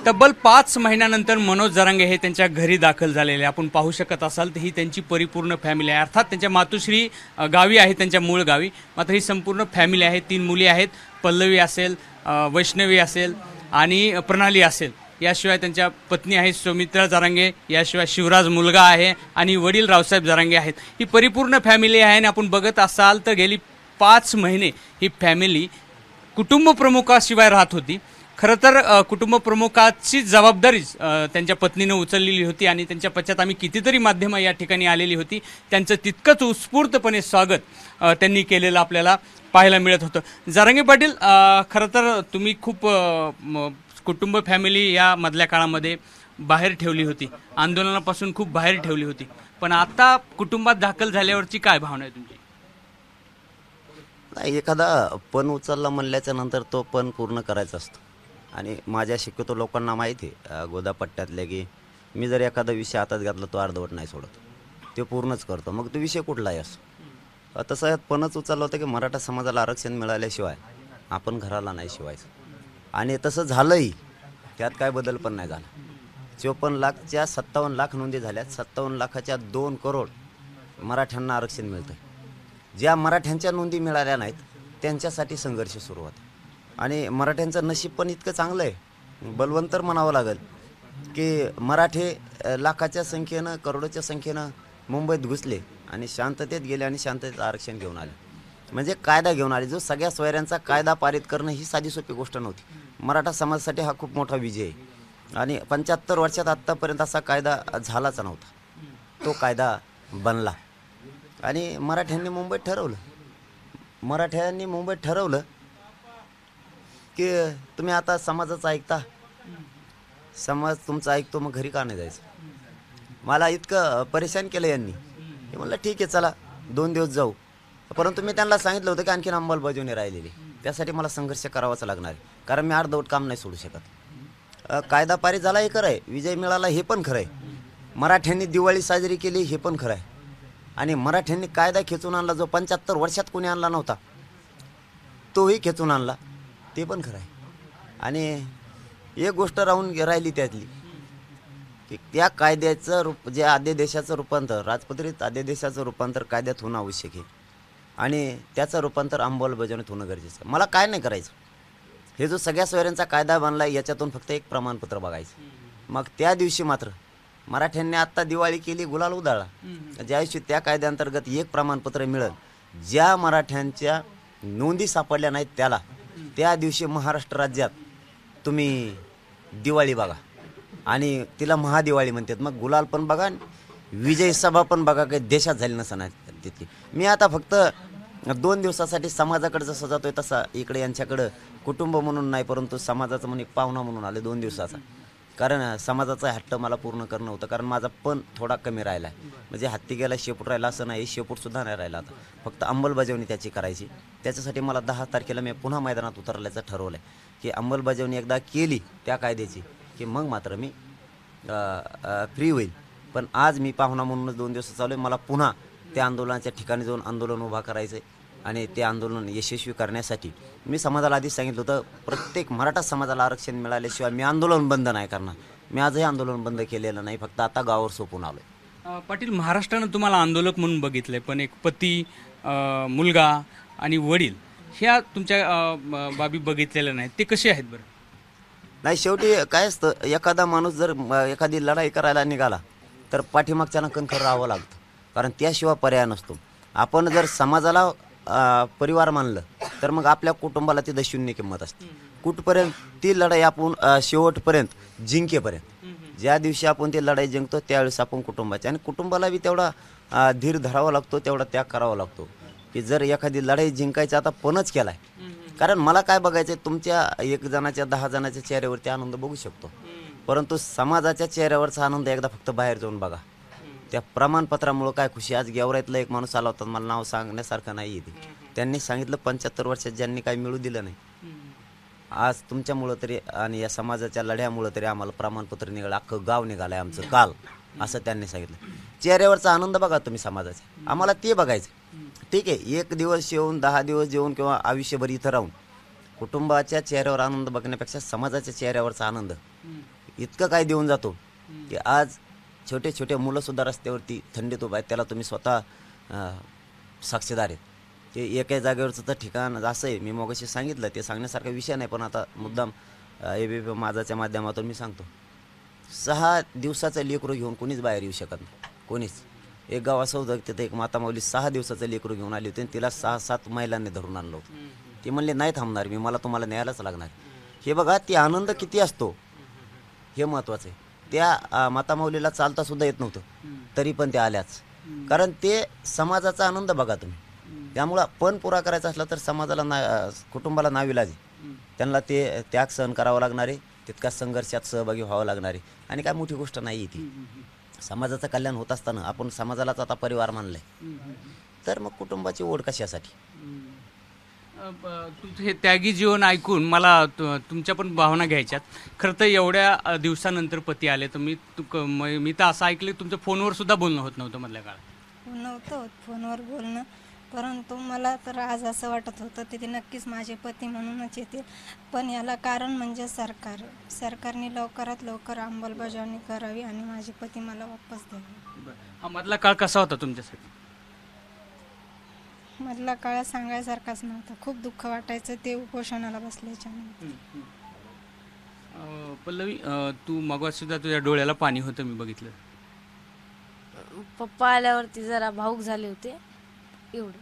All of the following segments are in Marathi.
तब्बल 5 महिन्यानंतर मनोज जरांगे हे त्यांच्या घरी दाखल झालेले आपण पाहू शकत असाल तर ही त्यांची परिपूर्ण फॅमिली आहे. अर्थात त्यांच्या मातोश्री गावी आहे, त्यांच्या मूळ गावी. मात्र ही संपूर्ण फॅमिली आहे. 3 मुली आहेत, पल्लवी असेल, वैष्णवी असेल आणि प्रणाली असेल. याशिवाय त्यांच्या पत्नी आहे सौमित्रा जरांगे, याशिवाय शिवराज मुलगा आहे आणि वडील रावसाहेब जरांगे आहेत. ही परिपूर्ण फॅमिली आहे आणि आपण बघत असाल तर गेली 5 महिने ही फॅमिली कुटुंब प्रमुखाशिवाय राहत होती. खरं तर कुटुंब प्रमुखाची जबाबदारी त्यांच्या पत्नीनं उचललेली होती आणि त्यांच्या पश्चात आम्ही कितीतरी माध्यमं या ठिकाणी आलेली होती. त्यांचं तितकंच उत्स्फूर्तपणे स्वागत त्यांनी केलेलं आपल्याला पाहायला मिळत होतं. जरांगे पाटील, खरं तर तुम्ही खूप कुटुंब फॅमिली या मधल्या काळामध्ये बाहेर ठेवली होती, आंदोलनापासून खूप बाहेर ठेवली होती, पण आता कुटुंबात दाखल झाल्यावरची काय भावना आहे तुमची? नाही, एखादा पण उचलला म्हणल्याच्या नंतर तो पण पूर्ण करायचा असतो. आणि माझ्या शक्यतो लोकांना माहिती आहे गोदापट्ट्यातले की मी जर एखादा विषय हातात घातला तो अर्धवट नाही सोडत, ते पूर्णच करतो. मग तो विषय कुठलाही असो. तसं पणच उचललं होतं की मराठा समाजाला आरक्षण मिळाल्याशिवाय आपण घराला नाही शिवायचं. आणि तसं झालंही, त्यात काय बदल पण नाही झाला. 54 लाखच्या 57 लाख नोंदी झाल्यात. 57 लाखाच्या 2 करोड मराठ्यांना आरक्षण मिळतं. ज्या मराठ्यांच्या नोंदी मिळाल्या नाहीत त्यांच्यासाठी संघर्ष सुरू होता. आणि मराठ्यांचं नशीब पण इतकं चांगलं आहे, बलवंतर म्हणावं लागेल की मराठे लाखाच्या संख्येनं, करोडोच्या संख्येनं मुंबईत घुसले आणि शांततेत गेले आणि शांततेत आरक्षण घेऊन आले. म्हणजे कायदा घेऊन आले. जो सगळ्या सोयऱ्यांचा कायदा पारित करणं ही साधी सोपी गोष्ट नव्हती. मराठा समाजासाठी हा खूप मोठा विजय आहे. आणि 75 वर्षात आत्तापर्यंत असा कायदा झालाच नव्हता. तो कायदा बनला आणि मराठ्यांनी मुंबईत ठरवलं की तुम्ही आता समाजाचं ऐकता, समाज तुमचं ऐकतो, मग घरी का नाही जायचं. मला इतकं परेशान केलं यांनी की म्हणलं ठीक आहे चला 2 दिवस जाऊ. परंतु मी त्यांना सांगितलं होतं की आणखीन अंमलबजावणी राहिलेली, त्यासाठी मला संघर्ष करावाच लागणार आहे. कारण मी अर्धवट काम नाही सोडू शकत. कायदा पारित झाला हे खरं आहे, विजय मिळाला हे पण खरं आहे, मराठ्यांनी दिवाळी साजरी केली हे पण खरं आहे, आणि मराठ्यांनी कायदा खेचून आणला जो 75 वर्षात कोणी आणला नव्हता तोही खेचून आणला ते पण खरं आहे. आणि एक गोष्ट राहिली त्यातली की त्या कायद्याचं जे आद्यदेशाचं रूपांतर, राजपत्रित आद्यदेशाचं रूपांतर कायद्यात होणं आवश्यक आहे आणि त्याचं रूपांतर अंमलबजावणीत होणं गरजेचं आहे. मला काय नाही करायचं, हे जो सगळ्या सोयऱ्यांचा कायदा बनला याच्यातून फक्त एक प्रमाणपत्र बघायचं. मग त्या दिवशी मात्र मराठ्यांनी आत्ता दिवाळी केली, गुलाल उधळला. ज्या दिवशी त्या कायद्याअंतर्गत एक प्रमाणपत्र मिळेल, ज्या मराठ्यांच्या नोंदी सापडल्या नाहीत त्याला, त्या दिवशी महाराष्ट्र राज्यात तुम्ही दिवाळी बघा आणि तिला महादिवाळी म्हणतात. मग गुलाल पण बघा, विजय सभा पण बघा, काही देशात झाली नसणार तितकी. मी आता फक्त 2 दिवसासाठी समाजाकडे जसं जातोय तसा इकडे यांच्याकडं कुटुंब म्हणून नाही, परंतु समाजाचं म्हणून एक पाहुणा म्हणून आले 2 दिवसाचा. कारण समाजाचा हट्ट मला पूर्ण करणं होतं, कारण माझा पण थोडा कमी राहिला आहे. म्हणजे हत्ती गेला शेपूट राहिला असं नाही, शेपूटसुद्धा नाही राहिला. आता फक्त अंमलबजावणी त्याची करायची. त्याच्यासाठी मला 10 तारखेला मी पुन्हा मैदानात उतरल्याचं ठरवलं आहे की अंमलबजावणी एकदा केली त्या कायद्याची की मग मात्र मी फ्री होईल. पण आज मी पाहुणा म्हणूनच 2 दिवस चालू आहे. मला पुन्हा त्या आंदोलनाच्या ठिकाणी जाऊन आंदोलन उभा करायचं आहे आणि ते आंदोलन यशस्वी करण्यासाठी मी समाजाला आधीच सांगितलं होतं, प्रत्येक मराठा समाजाला आरक्षण मिळाल्याशिवाय मी आंदोलन बंद नाही करणार. मी आजही आंदोलन बंद केलेलं नाही, फक्त आता गावावर सोपून आलो आहे. पाटील, महाराष्ट्रानं तुम्हाला आंदोलक म्हणून बघितलंय, पण एक पती, मुलगा आणि वडील ह्या तुमच्या बाबी बघितलेल्या नाहीत, ते कसे आहेत बरं? नाही, शेवटी काय असतं, एखादा माणूस जर एखादी लढाई करायला निघाला तर पाठीमागच्यानं कणखर राहावं लागतं, कारण त्याशिवाय पर्याय नसतो. आपण जर समाजाला परिवार मानलं तर मग आपल्या कुटुंबाला ती 0 किंमत असते. कुठपर्यंत ती लढाई आपण शेवटपर्यंत जिंकेपर्यंत, ज्या दिवशी आपण ती लढाई जिंकतो त्यावेळेस आपण कुटुंबाची, आणि कुटुंबाला बी तेवढा धीर धरावा लागतो, तेवढा त्याग करावा लागतो की जर एखादी लढाई जिंकायची आता पणच केला आहे. कारण मला काय बघायचं आहे, तुमच्या 1 जणाच्या 10 जणाच्या चेहऱ्यावरती आनंद बघू शकतो, परंतु समाजाच्या चेहऱ्यावरचा आनंद एकदा फक्त बाहेर जाऊन बघा. त्या प्रमाणपत्रामुळं काय खुशी. आज गेवराईतला एक माणूस आला होता, मला नाव सांगण्यासारखं नाही आहे ते. त्यांनी सांगितलं 75 वर्षात ज्यांनी काही मिळू दिलं नाही, आज तुमच्यामुळं तरी आणि या समाजाच्या लढ्यामुळं तरी आम्हाला प्रमाणपत्र निघालं, अख्खं गाव निघालं आहे आमचं काल, असं त्यांनी सांगितलं. चेहऱ्यावरचा आनंद बघा तुम्ही समाजाचा, आम्हाला ते बघायचं. ठीक आहे, 1 दिवस येऊन 10 दिवस जेवून किंवा आयुष्यभर इथं राहून कुटुंबाच्या चेहऱ्यावर आनंद बघण्यापेक्षा समाजाच्या चेहऱ्यावरचा आनंद इतकं काय देऊन जातो की आज छोटे छोटे मुलंसुद्धा रस्त्यावरती थंडीत उभा आहेत, त्याला तुम्ही स्वतः साक्षीदार आहेत. ते एका जागेवरचं तर ठिकाण असं आहे, मी मगाशी सांगितलं, ते सांगण्यासारखा विषय नाही, पण आता मुद्दाम ABP माझाच्या माध्यमातून मी सांगतो. 6 दिवसाचं लेकरू घेऊन कोणीच बाहेर येऊ शकत नाही, कोणीच. एक गाव असं होतं तिथं एक माता माऊली 6 दिवसाचं लेकरू घेऊन आली होती आणि तिला 6-7 महिलांनी धरून आणलं होतं. ती म्हणले नाही थांबणार मी, मला तुम्हाला न्यायलाच लागणार. हे बघा, ती आनंद किती असतो हे महत्त्वाचं आहे. त्या माता माऊलीला चालता सुद्धा येत नव्हतं, तरी पण त्या आल्याच, कारण ते समाजाचा आनंद बघा तुम्ही. त्यामुळं पण पुरा करायचा असला तर समाजाला कुटुंबाला नाविलाज आहे, त्यांना ते त्याग सहन करावं लागणार आहे, तितका संघर्षात सहभागी व्हावं लागणार आहे. आणि काय मोठी गोष्ट नाही आहे ती. समाजाचं कल्याण होत असताना आपण समाजालाच आता परिवार मानलाय, तर मग कुटुंबाची ओढ कशासाठी. तुमचं हे त्यागी जीवन ऐकून मला तुमच्या पण भावना घ्यायच्यात. खरं तर एवढ्या दिवसानंतर पती आले, तर मी तर असं ऐकलं तुमचं फोनवर सुद्धा बोलणं होत नव्हतं मधल्या काळात. नव्हतं होत फोनवर बोलणं, परंतु मला तर आज असं वाटत होतं ते नक्कीच माझे पती म्हणूनच येतील. पण याला कारण म्हणजे सरकारने लवकरात लवकर अंमलबजावणी करावी आणि माझे पती मला वापस द्यावे. हा मधला काळ कसा होता तुमच्यासाठी? मधला काळ सांगायसारखाच नव्हता. खूप दुःख वाटायचं ते उपोषणाला बसल्याच्या नंतर. पल्लवी, तू मग सुद्धा तुझ्या डोळ्याला पाणी होतं, मी बघितलं. पप्पा आल्यावरती जरा भावूक झाले होते, एवढं.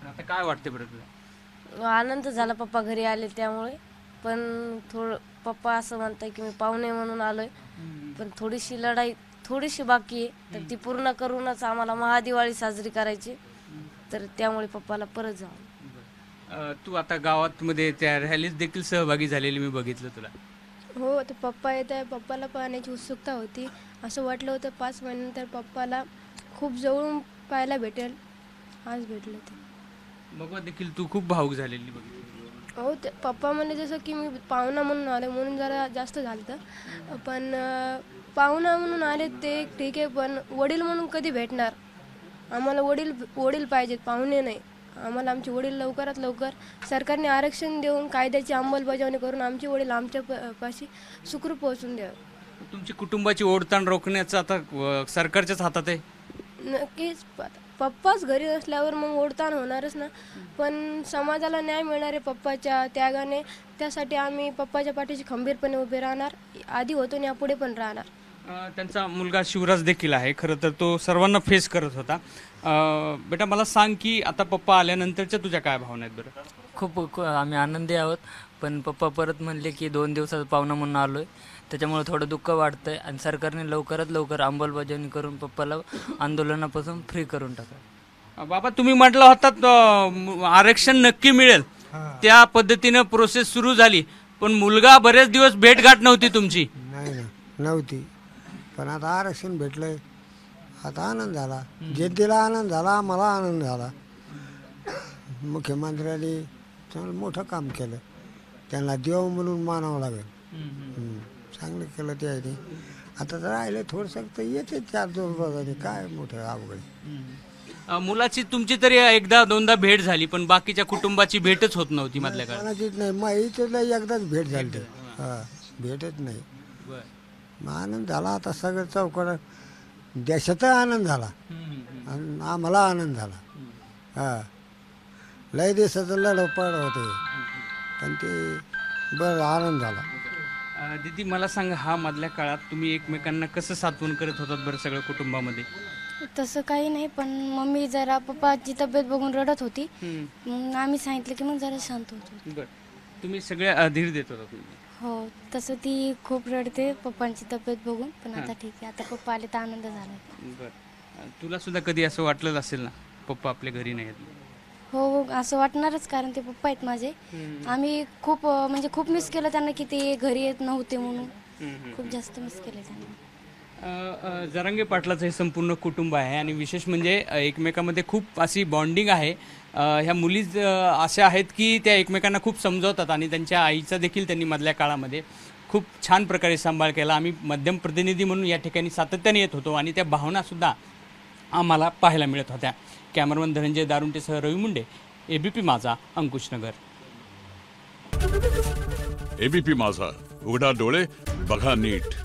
आता काय वाटते बरं तुला? आनंद झाला पप्पा घरी आले त्यामुळे. पण थोडं पप्पा असं म्हणताय की मी पाहुणे म्हणून आलोय, पण थोडीशी लढाई थोडीशी बाकी आहे, तर ती पूर्ण करूनच आम्हाला महादिवाळी साजरी करायची, तर त्यामुळे पप्पाला परत जाऊ. तू आता गावात मध्ये त्या रॅलीत देखील सहभागी झालेली मी बघितलं तुला. हो, तर पप्पा येत आहे, पप्पाला पाहण्याची उत्सुकता होती. असं वाटलं होतं 5 महिन्यानंतर पप्पाला खूप जवळून पाहायला भेटेल. आज भेटलं ते. मग देखील तू खूप भावूक झालेली बघितली. हो, ते पप्पा म्हणले जसं की मी पाहुणा म्हणून आले म्हणून जरा जास्त झालं होतं. पण पाहुणा म्हणून आले ते ठीक आहे, पण वडील म्हणून कधी भेटणार? आम्हाला वडील पाहिजेत, पाहुणे नाही. आम्हाला आमचे वडील लवकरात लवकर सरकारने आरक्षण देऊन कायद्याची अंमलबजावणी करून आमचे वडील आमच्या पाशी सुखरूप पोहोचून द्यावे. तुमची कुटुंबाची ओढताण रोखण्याचं आता सरकारच्याच हातात आहे. नक्कीच पप्पाच घरी नसल्यावर मग ओढताण होणारच ना. पण समाजाला न्याय मिळणार आहे पप्पाच्या त्यागाने, त्यासाठी आम्ही पप्पाच्या पाठीशी खंबीरपणे उभे राहणार. आधी होतो आणि यापुढे पण राहणार. त्यांचा मुलगा शिवराज देखील आहे, खरं तर तो सर्वांना फेस करत होता. बेटा मला सांग की आता पप्पा आल्यानंतरच्या तुझ्या काय भावना आहेत बरं? खूप आम्ही आनंदी आहोत, पण पप्पा परत म्हणले की 2 दिवसाचा पाहुणा म्हणून आलो आहे, त्याच्यामुळे थोडं दुःख वाटतं आहे. आणि सरकारने लवकरात लवकर अंमलबजावणी करून पप्पाला आंदोलनापासून फ्री करून टाका. बाबा, तुम्ही म्हटलं होतं आरक्षण नक्की मिळेल, त्या पद्धतीनं प्रोसेस सुरू झाली, पण मुलगा बरेच दिवस भेटगाठ नव्हती तुमची. नाही नव्हती, पण आता आरक्षण भेटलंय, आता आनंद झाला. जनतेला आनंद झाला, मला आनंद झाला. मुख्यमंत्र्यांनी चांगलं मोठं काम केलं, त्यांना देव म्हणून मानावं लागेल. चांगलं केलं ते आहे. आता तर राहिलं थोडंसं तर येते 4-2 रोजाने, काय मोठं अवघड. मुलाची तुमची तरी एकदा दोनदा भेट झाली, पण बाकीच्या कुटुंबाची भेटच होत नव्हती मधल्या काळात. कोणाचीच नाही, माहितीला एकदाच भेट झाली. भेटच नाही. मग आनंद झाला. आता सगळं चौकड देशाचा आनंद झाला आणि आम्हाला आनंद झाला. लय देशाचं लढपड होते, पण ते बरं आनंद झाला. दीदी मला सांगा, हा मधल्या काळात तुम्ही एकमेकांना कसं साथवून करत होतात बरं सगळं कुटुंबामध्ये? तसं काही नाही, पण मम्मी जरा पप्पाची तब्येत बघून रडत होती. मग आम्ही सांगितलं की मग जरा शांत होतो. बरं, तुम्ही सगळे धीर देत होता तुम्ही? हो, तसं ती खूप रडते पप्पांची तब्येत बघून, पण आता ठीक आहे. आता पप्पा आले तर आनंद झाला. बरं, तुला सुद्धा कधी असं वाटलं असेल ना पप्पा आपल्या घरी नाही आहेत? हो, असं वाटणारच, कारण ते पप्पा आहेत माझे. आम्ही खूप म्हणजे खूप मिस केलं त्यांना की ते घरी येत नव्हते म्हणून. खूप जास्त मिस केलं त्यांना. जरांगे पाटलाचं हे संपूर्ण कुटुंब आहे आणि विशेष म्हणजे एकमेकांमध्ये खूप अशी बॉन्डिंग आहे. ह्या मुली अशा आहेत की त्या एकमेकांना खूप समजवतात आणि त्यांच्या आईचा देखील त्यांनी मधल्या काळामध्ये खूप छान प्रकारे सांभाळ केला. आम्ही मध्यम प्रतिनिधी म्हणून या ठिकाणी सातत्याने येत होतो आणि त्या भावनासुद्धा आम्हाला पाहायला मिळत होत्या. कॅमेरामन धनंजय दारुंटेसह रवी मुंडे, ABP माझा, अंकुशनगर. एबीपी माझा, उघडा डोळे बघा नीट.